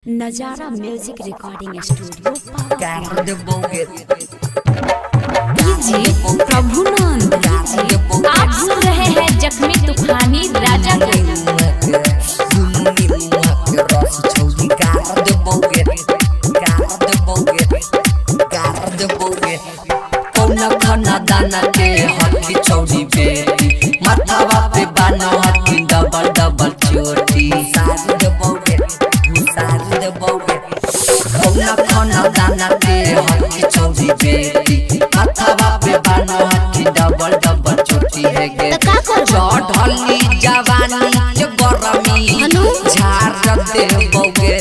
नजारा music recording studio Prabhunand आप सुन रहे हैं जख्मी तूफानी राजा दाना के हकी चौड़ी बेटी माथावा पे बाना हकी डबल डबल चोटी सारी दबोगे कौना खाना दाना के हकी चौड़ी बेटी माथावा पे बाना हकी डबल डबल चोटी है गे चढ़ली जवानी के गरमी झाड़ दे बोगे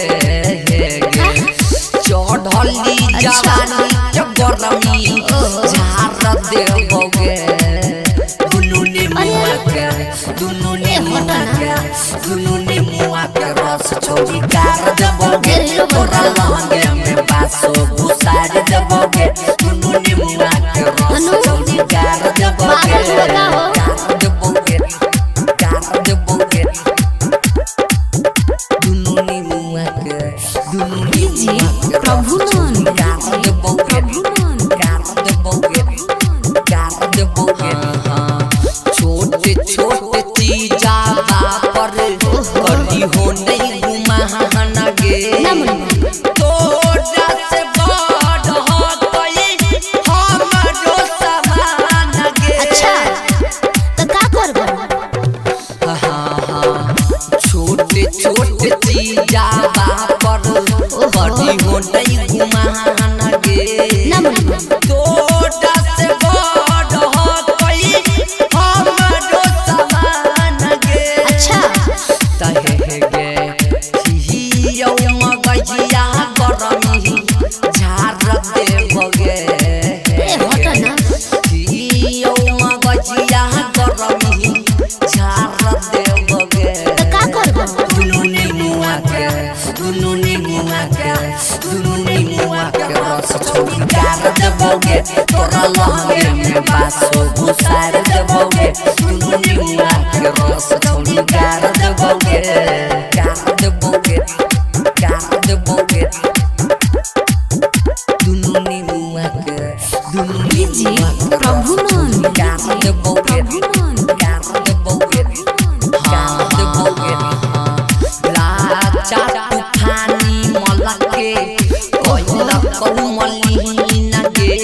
है गे चढ़ली जवानी के गरमी झाड़ दे बोगे दुनु ने मुआ के रस छोड़ी गार दे बोगे तोरा लहंगे में बासो घुसार दे बोगे दुनु ने मुआ के रस छोड़ी गार दे बोगे दुनु ने मुआ के प्रभुनंद छोटे छोटे चीजा पर करी हो नहीं घुमाना गे तोरा से बड़ हो गई हमरो समान गे अच्छा तो का करबो छोटे छोटे चीजा पर करी हो नहीं घुमाना गे तोरा से बड़ हो गई हमरो समान गे अच्छा तहे गे हियो मगजिया गरमी झाड़ दे बगे हटना हियो मगजिया गरमी झाड़ दे बगे तो का करबो दुनु ने मुआ के रस छोड़ी गार दे बगे तोरा लहंगे में बासो घुसार दे बगे दुनु ने मुआ के रस छोड़ी गार दे बगे दुनु ने मुआ के प्रभुनंद राजा तूफानी मलके कोइला कौमली नगे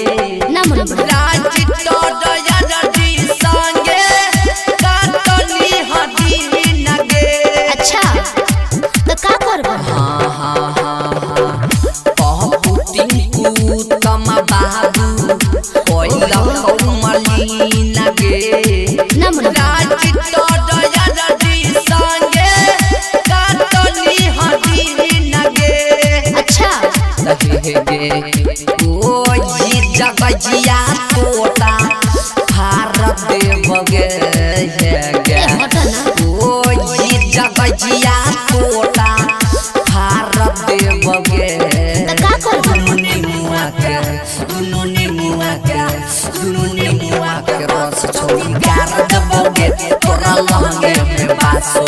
राज तो दया दी संगे काटली हदी नगे अच्छा तो का करबो बहुटिंकू तम बाबू कोइला कौमली नगे राज तो दया दी संगे काटली हदी नगे अच्छा गे ओ ये जगजिया तोता भारत दे बगे गे ओ ये जगजिया तोता भारत दे बगे तो का करबो दुनु ने मुआ के रस छोड़ी गार दे बगे तोरा लहंगे में बासो